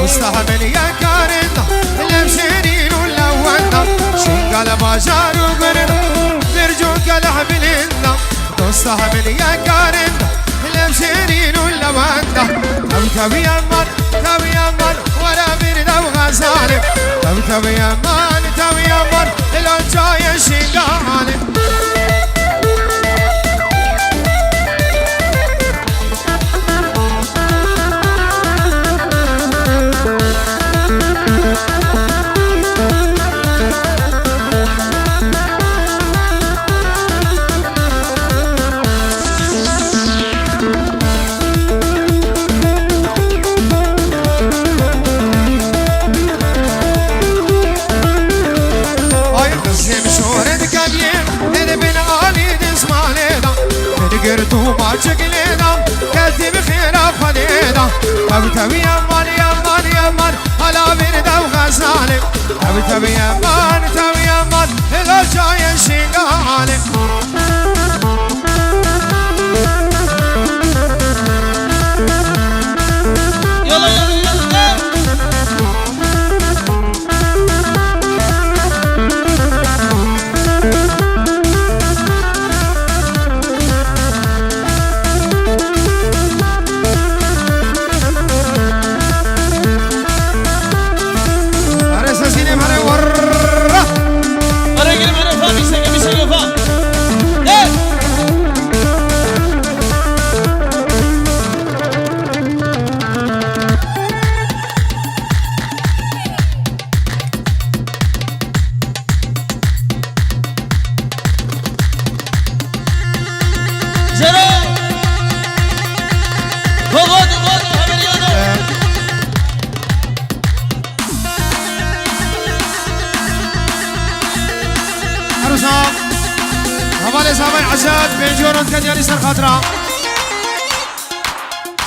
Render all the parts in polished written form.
مستحمل يا كارنا لمسينين ولونا شنقل بازار وقرنا برجوك لحبلنا مستحمل يا كارنا لمسينين ولونا تبي يمان تبي يمان ورا برد وغزالي تبي يمان لو جاي شنقالي قرتو ما شكلنا كلتي بخير أفضينا تبي يمان هلا برد وغزالي تبي يمان لو جاي شنقالي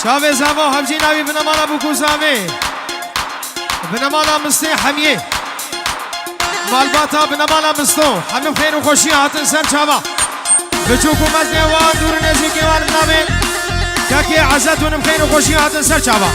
شافي زافو همجي ناوي بنمالا بوكو زافي بنمالا مستي حميه مالباتا بنمالا مستو همي بخير وخوشي هاتن سر شافا بچوكو مزني وان دور نزيكي وان بنامي كاكي عزتون بخير وخوشي هاتن سر شافا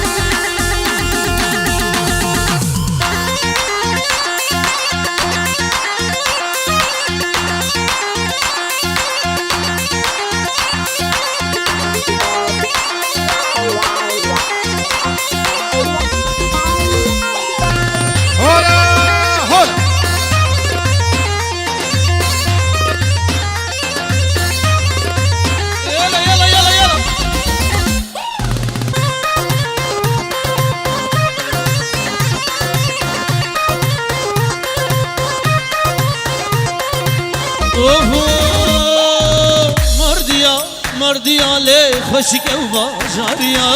مردیا لی خشک و باجاریا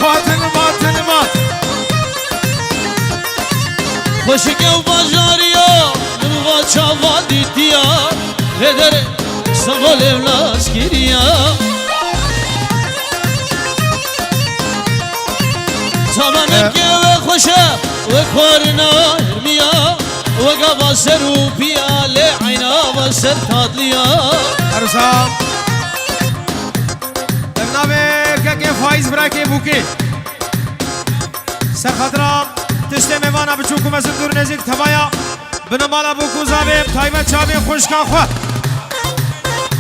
باتن خشک و باجاریا نوا چاوا دیدیا ردر سوال اولاس کیریا زمان که و خوشه و کارنا ارمیا و قبا سر و بیا لی عینا و سر تادلیا ارسام كاكي فايز براكي بوكي سر خطرام تشتي ميوانا بچوكو مسل دور نزيك تبايا بنمالا بوكو زابي تايبا چابي خوشكا خوا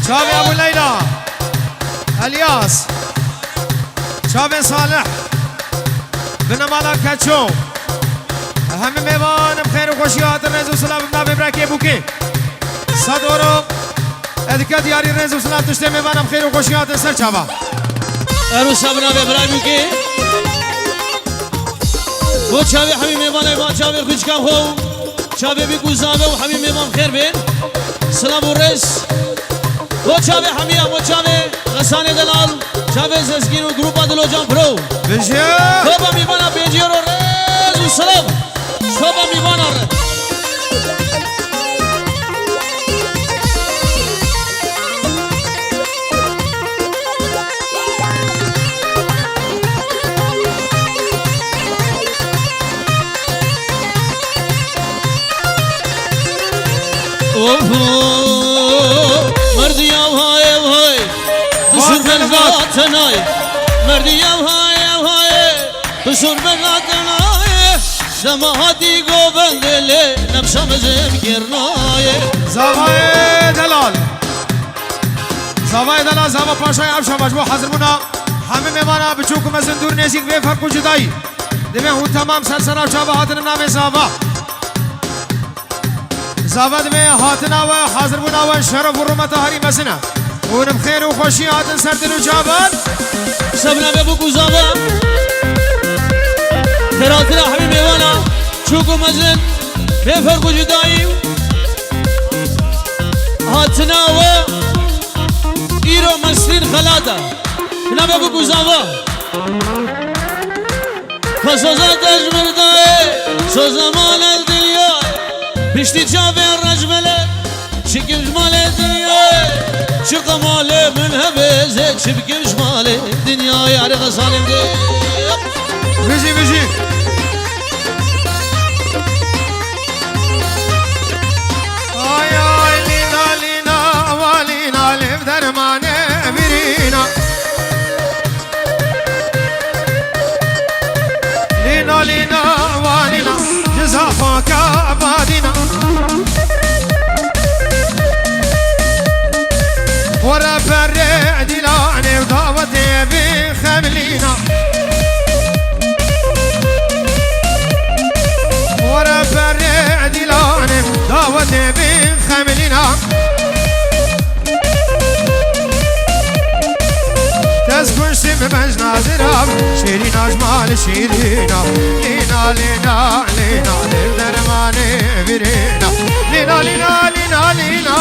چابي ابو ليلى الياس چابي صالح بنمالا كاتشو هم ميوان بخير وخوشيات الرزو سلام بنابي براكي بوكي صدورو ادكا دياري الرزو سلام تشتي ميوانا بخير وخوشيات سر چابا ارو سبنا ببرايمو كي و چاوي حبيب ميمان با چاوي خوش كام خو چاوي بي گوزاوه و حبيب ميمان خير بين سلام ورس و چاوي حميا و چاوي غسان دلال چاوي سزگين و گروپا dilocanpro بجيا توبا ميمانا بيجيرو رز و سلام توبا ميمانا مردی های های دشور بلغات نای مردی های های دشور بلغات نای سماهاتي قوبل دلي نبشم زمكرناي زاوای دلال زاوای دلال زاوا پاشای افشا مجموع حاضر بونا همه میوانا بچوک مزن دور نزیک به فرق و جدایی دمه هون تمام سرسرا چاوا هاتن نام زاوا زاوا دمه هاتنا و حاضر بونا و شرف و رمت هری مسنا ونم خیر و خوشی هاتن سردن و چاوان سبنا ببوكو زاوا تراتنا حبيب ميوانا چوكو مزن به فرق و جدایی هاتنا و ایرو مسلین خلادا بنا ببوكو زاوا فسوزا تجمرداي سوزا مال الدنيا بشتي جابي الرجملة شكل جمال الدنيا شق مالي من هبزك شبك جمال الدنيا يا رغا صالم دي بيجي بيجي آي آي لينا لينا والينا لف درمانه برينا لينا لينا والينا جزافك عبادنا ورا فرع دلاني ودعوتي بخملينا ورا فرع دلاني دعوتي بخملينا تسكن شم مجنا زراب شيرين أجمال شيرينا لينا لينا لينا للدرماني برينا لينا لينا لينا لينا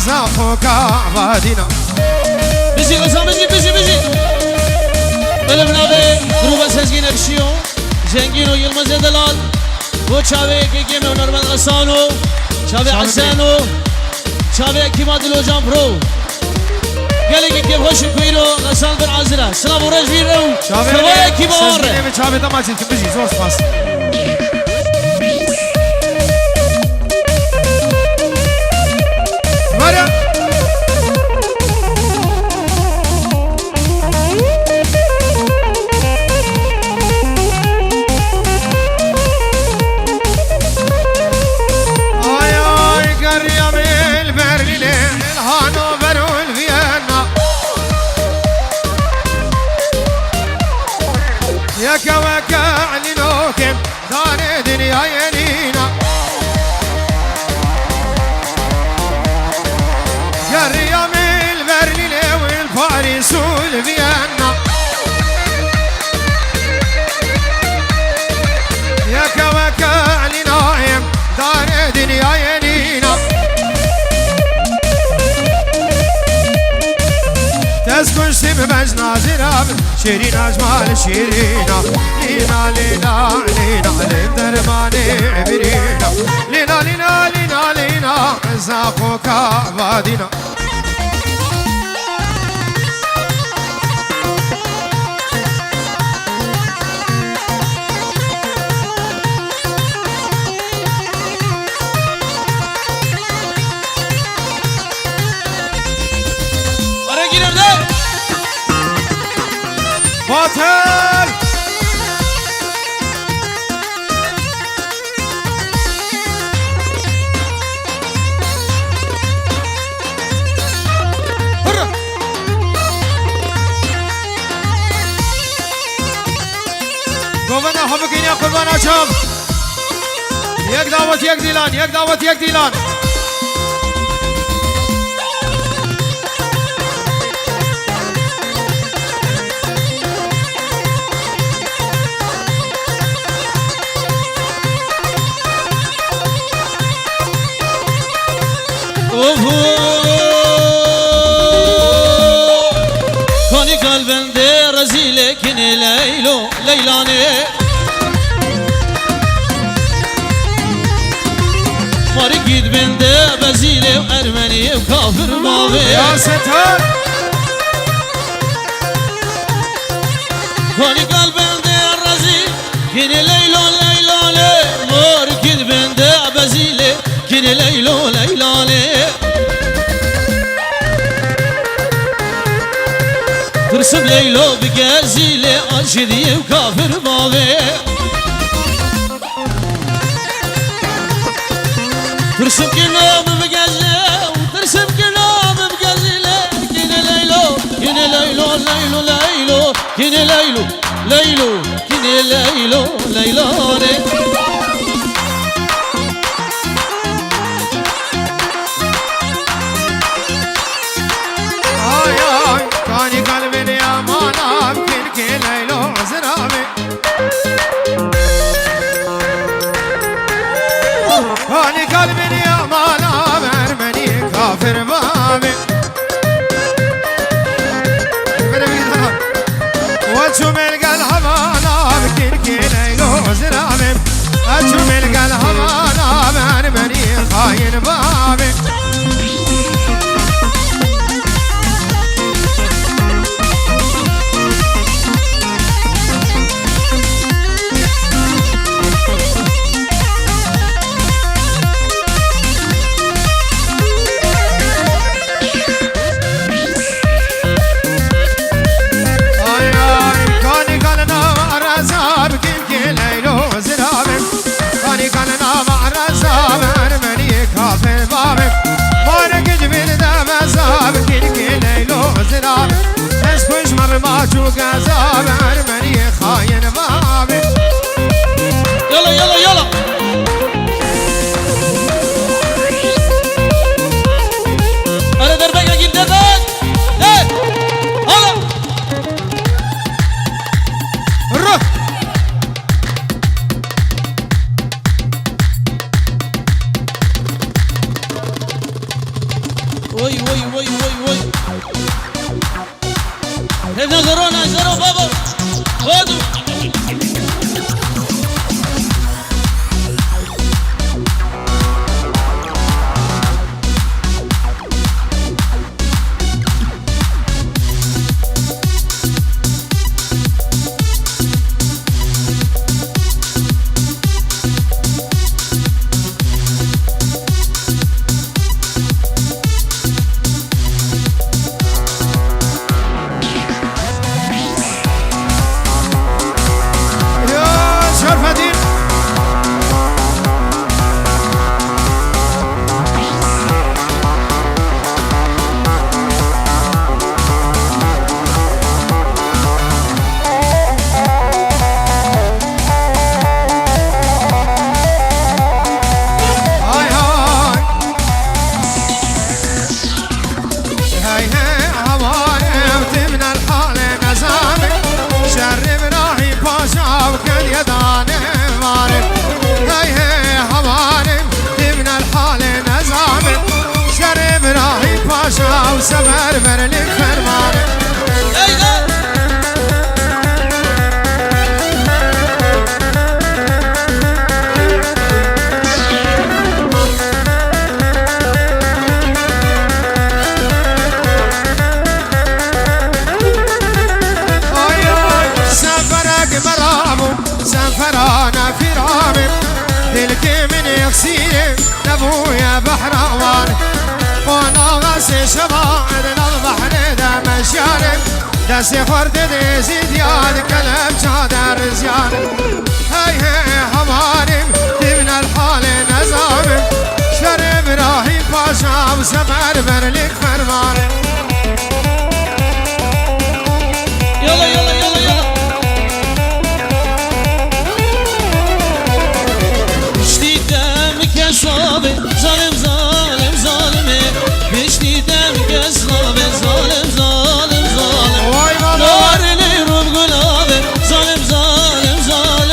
زافوك عبادنا بيجي غسان بيجي بلبنا به گروه سزگین افشیو زنگین و یلمز دلال و چاوه که و نرمن غسانو چاوه حسنو چاوه کیما دیلوکان پرو گلی که خوش کویرو غسان بر عازره سلام و رجوی رو چاوه کیبار چاوه دماغی که بجی زور سپاس مریم وكا علنوكم دار دنيا ينينا يا الريام البرلين والفارس والفيانا يا كوكا علنوكم دار دنيا ينينا تسكن شم مجنا زراب شيرين أجمال شيرينا لينا لينا لينا للدرماني برينا لينا لينا لينا لينا زافوك عبادنا باطل گونا هم بگیریم قربان آشام یک دعوت یک دیلان یک دعوت یک دیلان کانی قلبنده رزیله کنی لیلو لیلانه ماری گید بنده بزیله و ارمنی و کافر ماوه یا ستار کانی قلبنده رزیل کنی لیلو لیلانه ماری گید بنده بزیله کنی لیلو لیلانه ترسم لیلو بگزیله آشدی و کافر ماوه كيني ليلو ليلو كيني ليلو ليلوني كاني قلبي يا مانا كي ليلو زرامي كاني قلبي يا مانا برمني كافر بامي وشو ملقى الهوانا كي ليلو زرامي وشو ملقى الهوانا برمني خاين بامي يلا يلا يلا انا دربك اجيب دربك ايه هلا روح وي وي وي وي وي هنا زرونا زرو بابا خذوا سفر برلك فرمانه سفرك مرامو سفرانا فرامي دلك من يخسيني نبويا بحراوان وانا غسي شباعدنا البحر دا مشياني دسي خورد دي زيديان كلام شادر زيان هاي هاي هماني تبنى الحال نظامي شرب راهي باشا وسفر برلك فرماني يلا يلا يلا يلا اشتي دمك يا صابي ظالم ظالم ظالمي اشتي دمك يا صابي ظالم ظالم ظالم نار اللي يروب قلابي ظالم ظالم ظالم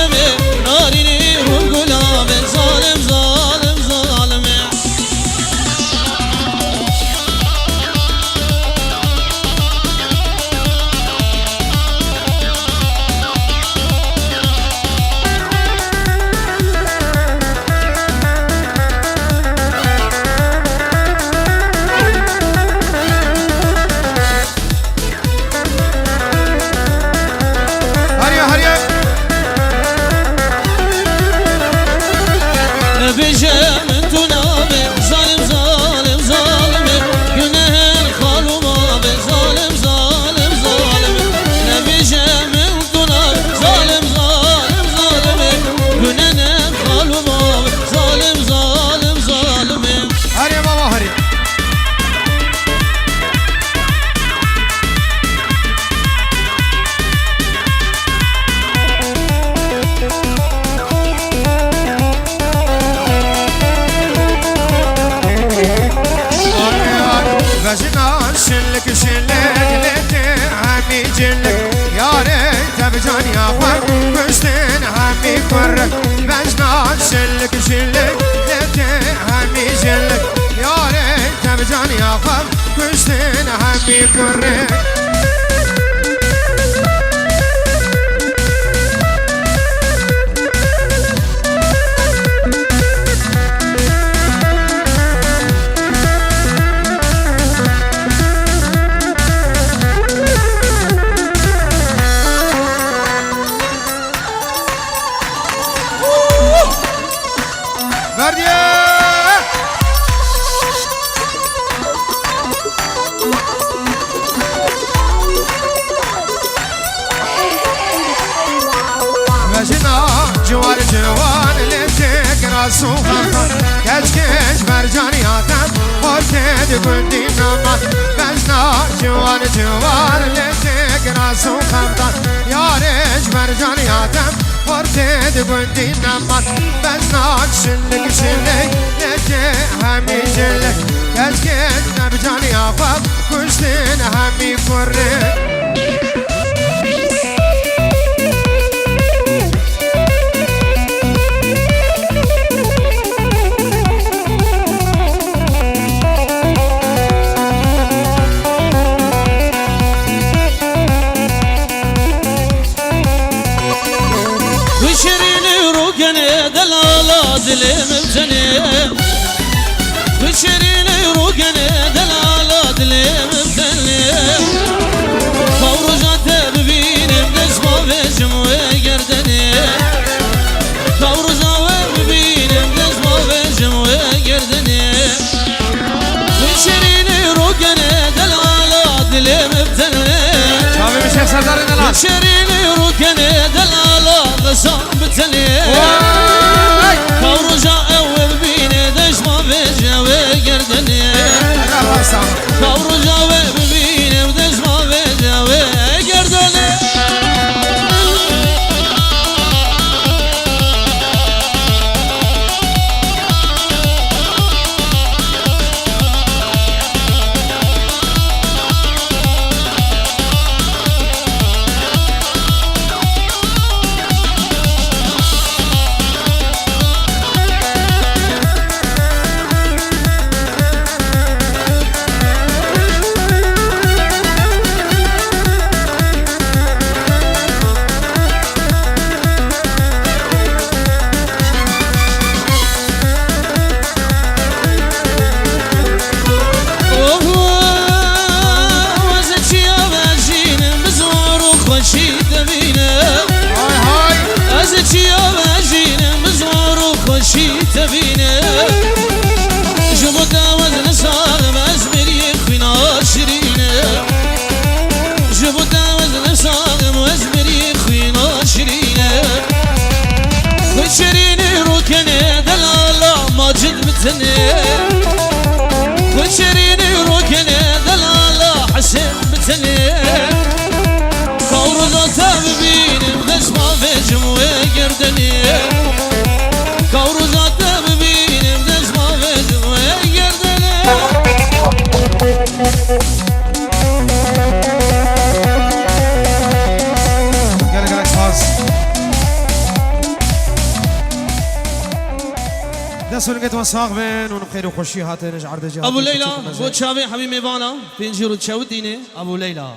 شلك شلك لتي همي جلك يا ريت بجاني أخوك كشتن همي كرك بجنا شلك شلك لتي همي جلك يا ريت بجاني أخوك كشتن همي كرك جوار جوان لتك راسو خطر كج كج برجاني آتم خورتد قلدي نمت بجنا جوار جوان لتك راسو خطر يارج برجاني آتم خورتد قلدي نمت بجنا شلك شلك لتك همي جلك كج كج نبجاني آفم كشتن همي فرق دلم بتني وشريني روقني دلالة دلم بتني فورجات ببيني بدسمة بجم وقردني فورجات ببيني بدسمة بجم وقردني وشريني روقني دلالة دلم بتني شافي مش يخسر وشريني روقني دلالة غصان بتني فورجا وببيني دشمة بجا وقردني فورجا وببيني دشمة بجا وقردني تبينه جبودا وزن صاغم أزمري خوينا شرينه جبودا وزن صاغم أزمري خوينا شرينه وشريني روكني دلالة ماجد بتني وشريني روكني دلالة حسن بتني كورنا تبيني بنسمع في جموة قردني كورنا دسون قد وساق بين ونبخير وخشي هاتين جعر دجاج ابو ليلى بو تشابي حبيبي بانا بينجرو تشاوديني ابو ليلى